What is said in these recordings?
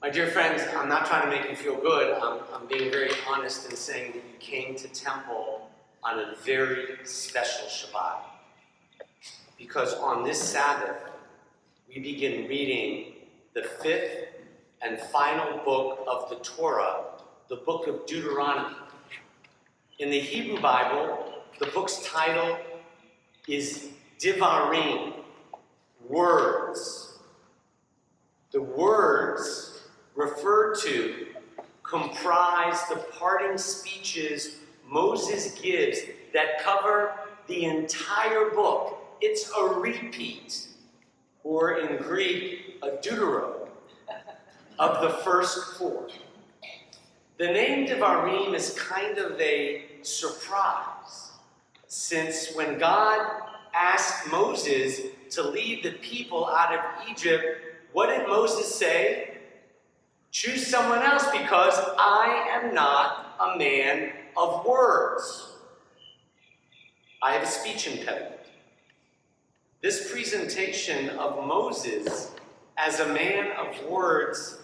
My dear friends, I'm not trying to make you feel good. I'm being very honest in saying that you came to temple on a very special Shabbat. Because on this Sabbath, we begin reading the fifth and final book of the Torah, the book of Deuteronomy. In the Hebrew Bible, the book's title is Divarim, words. The words referred to comprise the parting speeches Moses gives that cover the entire book. It's a repeat, or in Greek, a deutero, of the first four. The name Devarim is kind of a surprise, since when God asked Moses to lead the people out of Egypt, what did Moses say? Choose someone else because I am not a man of words. I have a speech impediment. This presentation of Moses as a man of words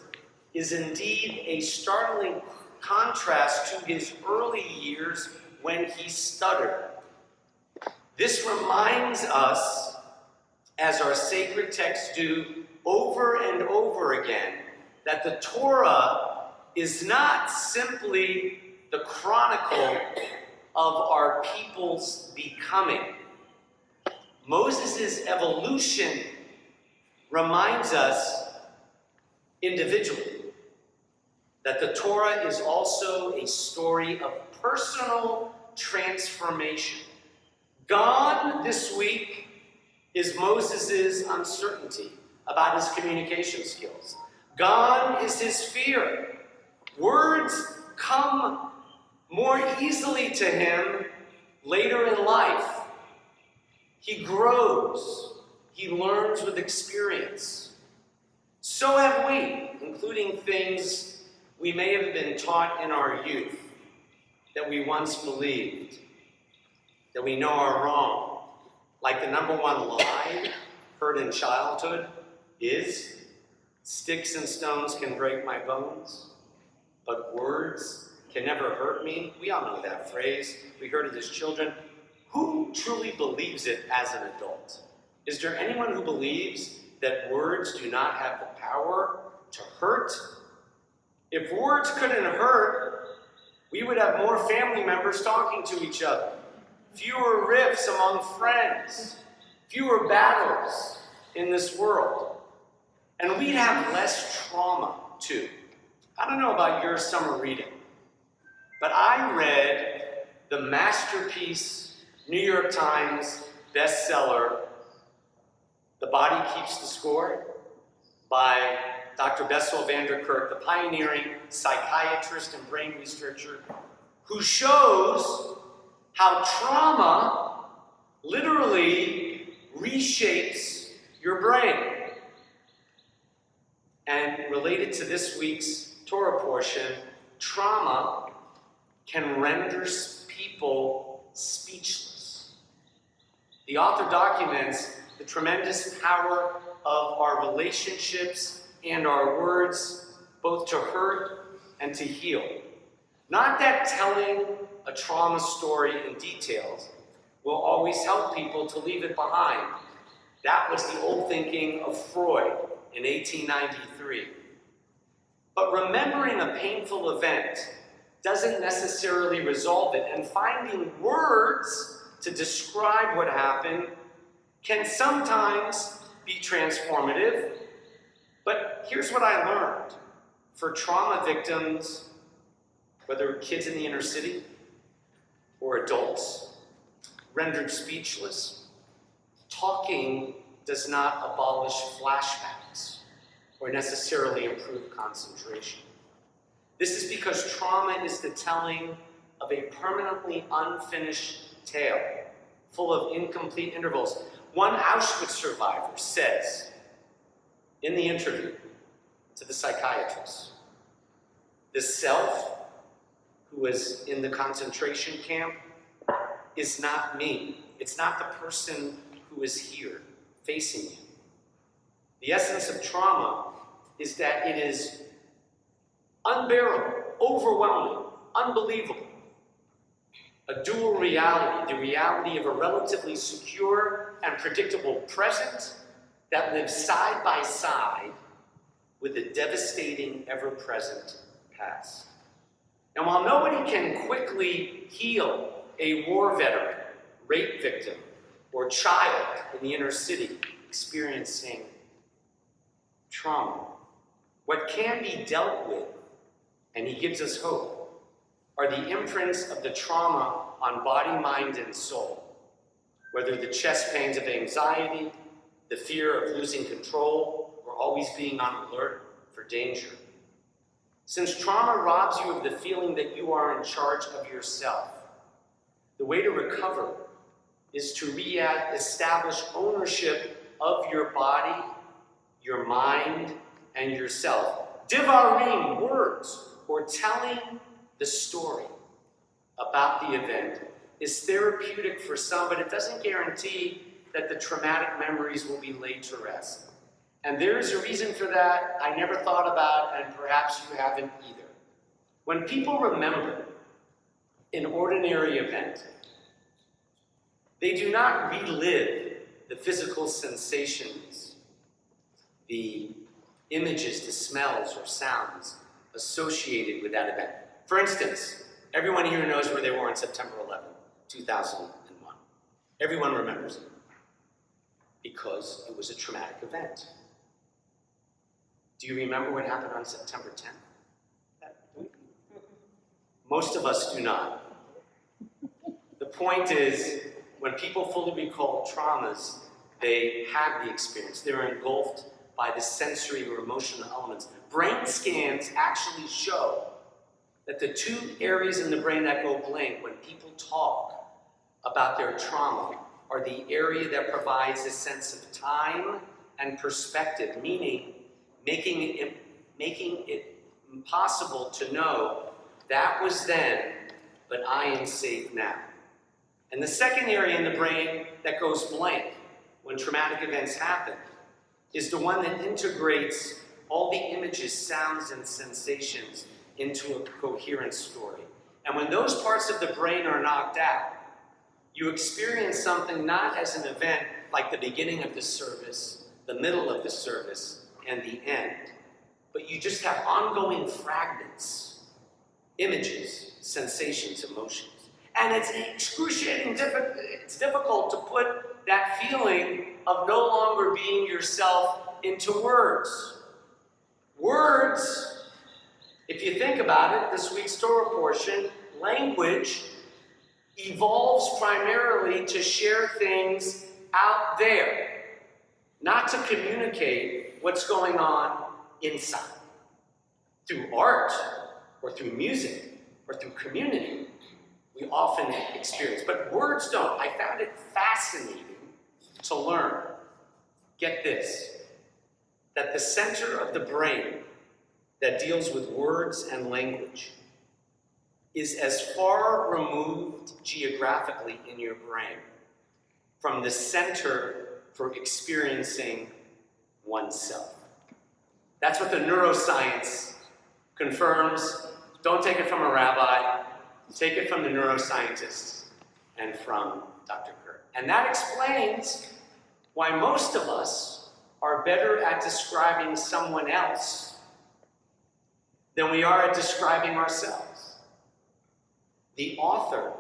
is indeed a startling contrast to his early years when he stuttered. This reminds us, as our sacred texts do over and over again, that the Torah is not simply the chronicle of our people's becoming. Moses' evolution reminds us individually that the Torah is also a story of personal transformation. Gone this week is Moses' uncertainty about his communication skills. Gone is his fear. Words come more easily to him later in life. He grows. He learns with experience. So have we, including things we may have been taught in our youth, that we once believed, that we know are wrong. Like the number one lie heard in childhood is, sticks and stones can break my bones, but words can never hurt me. We all know that phrase. We heard it as children. Who truly believes it as an adult? Is there anyone who believes that words do not have the power to hurt? If words couldn't hurt, we would have more family members talking to each other, fewer rifts among friends, fewer battles in this world. And we'd have less trauma, too. I don't know about your summer reading, but I read the masterpiece, New York Times bestseller, The Body Keeps the Score, by Dr. Bessel van der Kolk, the pioneering psychiatrist and brain researcher, who shows how trauma literally reshapes your brain. And related to this week's Torah portion, trauma can render people speechless. The author documents the tremendous power of our relationships and our words, both to hurt and to heal. Not that telling a trauma story in details will always help people to leave it behind. That was the old thinking of Freud in 1893. But remembering a painful event doesn't necessarily resolve it, and finding words to describe what happened can sometimes be transformative. But here's what I learned. For trauma victims, whether kids in the inner city or adults rendered speechless, talking does not abolish flashbacks or necessarily improve concentration. This is because trauma is the telling of a permanently unfinished tale, full of incomplete intervals. One Auschwitz survivor says in the interview to the psychiatrist, the self who was in the concentration camp is not me. It's not the person who is here facing you. The essence of trauma is that it is unbearable, overwhelming, unbelievable. A dual reality, the reality of a relatively secure and predictable present that lives side by side with a devastating, ever-present past. And while nobody can quickly heal a war veteran, rape victim, or child in the inner city experiencing trauma, what can be dealt with, and he gives us hope, are the imprints of the trauma on body, mind, and soul. Whether the chest pains of anxiety, the fear of losing control, or always being on alert for danger. Since trauma robs you of the feeling that you are in charge of yourself, the way to recover is to re-establish ownership of your body, your mind, and yourself. Divarim, words, or telling the story about the event, is therapeutic for some, but it doesn't guarantee that the traumatic memories will be laid to rest. And there is a reason for that I never thought about, and perhaps you haven't either. When people remember an ordinary event, they do not relive the physical sensations, the images, the smells or sounds associated with that event. For instance, everyone here knows where they were on September 11, 2001. Everyone remembers it because it was a traumatic event. Do you remember what happened on September 10th? Most of us do not. The point is, when people fully recall traumas, they have the experience. They're engulfed by the sensory or emotional elements. Brain scans actually show that the two areas in the brain that go blank when people talk about their trauma are the area that provides a sense of time and perspective, meaning making it impossible to know that was then, but I am safe now. And the second area in the brain that goes blank when traumatic events happen is the one that integrates all the images, sounds, and sensations into a coherent story. And when those parts of the brain are knocked out, you experience something not as an event like the beginning of the service, the middle of the service, and the end, but you just have ongoing fragments, images, sensations, emotions. And it's excruciating, it's difficult to put that feeling of no longer being yourself into words. Words, if you think about it, this week's Torah portion, language evolves primarily to share things out there, not to communicate what's going on inside. Through art, or through music, or through community, we often experience. But words don't. I found it fascinating to learn, get this, that the center of the brain that deals with words and language is as far removed geographically in your brain from the center for experiencing oneself. That's what the neuroscience confirms. Don't take it from a rabbi, take it from the neuroscientists and from Dr. Kerr. And that explains why most of us are better at describing someone else than we are at describing ourselves. The author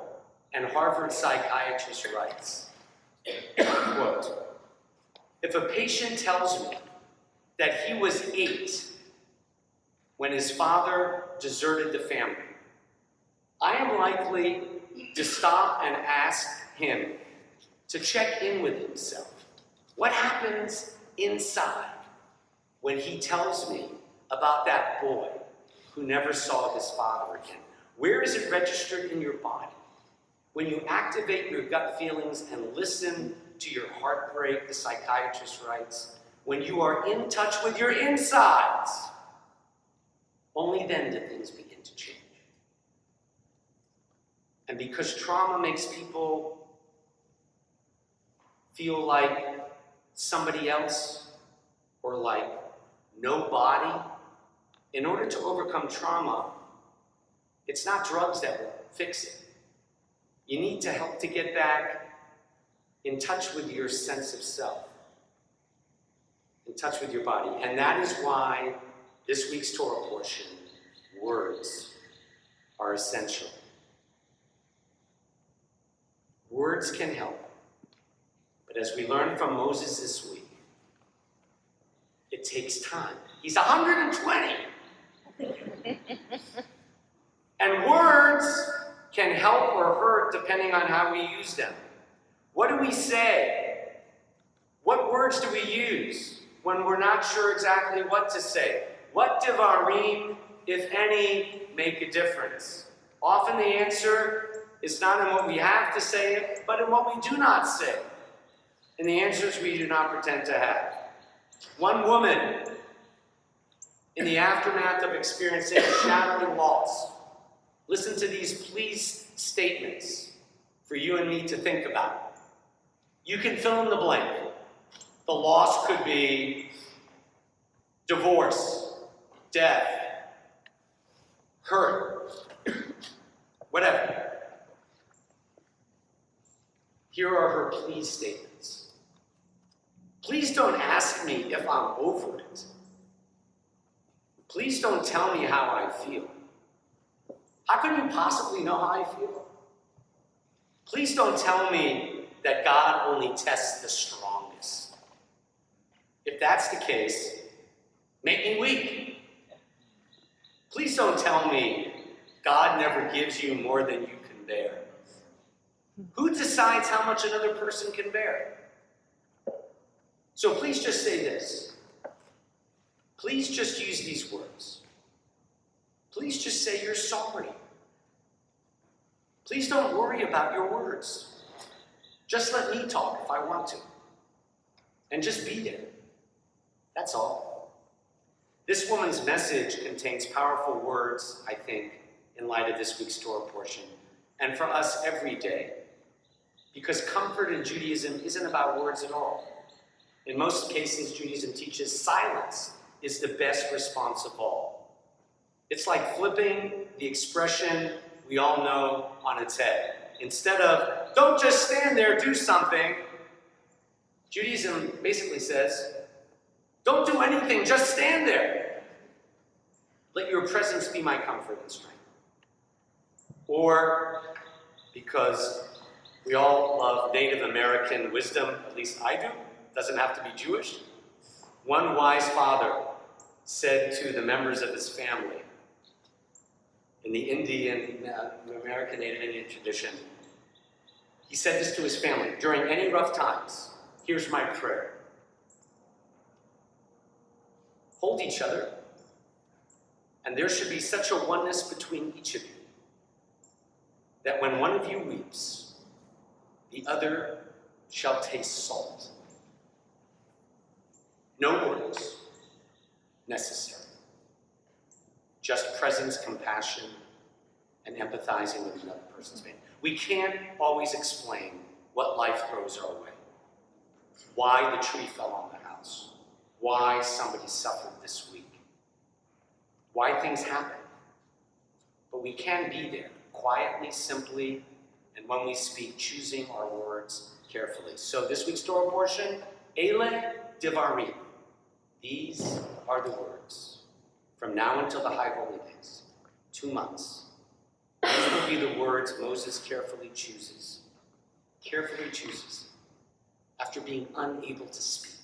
and Harvard psychiatrist writes, quote, "If a patient tells me that he was 8 when his father deserted the family, I am likely to stop and ask him to check in with himself. What happens inside when he tells me about that boy who never saw his father again? Where is it registered in your body? When you activate your gut feelings and listen to your heartbreak," the psychiatrist writes, "when you are in touch with your insides, only then do things begin to change." And because trauma makes people feel like somebody else or like nobody in order to overcome trauma, it's not drugs that will fix it. You need to help to get back in touch with your sense of self, in touch with your body. And that is why this week's Torah portion, words, are essential. Words can help. But as we learned from Moses this week, it takes time. He's 120. And words can help or hurt depending on how we use them. What do we say? What words do we use when we're not sure exactly what to say? What divarim, if any, make a difference? Often the answer is not in what we have to say, but in what we do not say. And the answers we do not pretend to have. One woman, in the aftermath of experiencing shattering loss, listen to these please statements for you and me to think about. You can fill in the blank. The loss could be divorce, death, hurt, whatever. Here are her please statements. Please don't ask me if I'm over it. Please don't tell me how I feel. How can you possibly know how I feel? Please don't tell me that God only tests the strongest. If that's the case, make me weak. Please don't tell me God never gives you more than you can bear. Who decides how much another person can bear? So please just say this. Please just use these words. Please just say you're sorry. Please don't worry about your words. Just let me talk if I want to. And just be there. That's all. This woman's message contains powerful words, I think, in light of this week's Torah portion, and for us every day. Because comfort in Judaism isn't about words at all. In most cases, Judaism teaches silence is the best response of all. It's like flipping the expression we all know on its head. Instead of, don't just stand there, do something, Judaism basically says, don't do anything, just stand there. Let your presence be my comfort and strength. Or, because we all love Native American wisdom, at least I do, doesn't have to be Jewish. One wise father said to the members of his family, in the American Native Indian tradition, he said this to his family, during any rough times, here's my prayer. Hold each other, and there should be such a oneness between each of you that when one of you weeps, the other shall taste salt. No words necessary. Just presence, compassion, and empathizing with another person's pain. We can't always explain what life throws our way. Why the tree fell on the house. Why somebody suffered this week. Why things happen. But we can be there, quietly, simply, and when we speak, choosing our words carefully. So this week's Torah portion, Ele Divarim. These are the words. From now until the High Holy Days, 2 months. These will be the words Moses carefully chooses, after being unable to speak.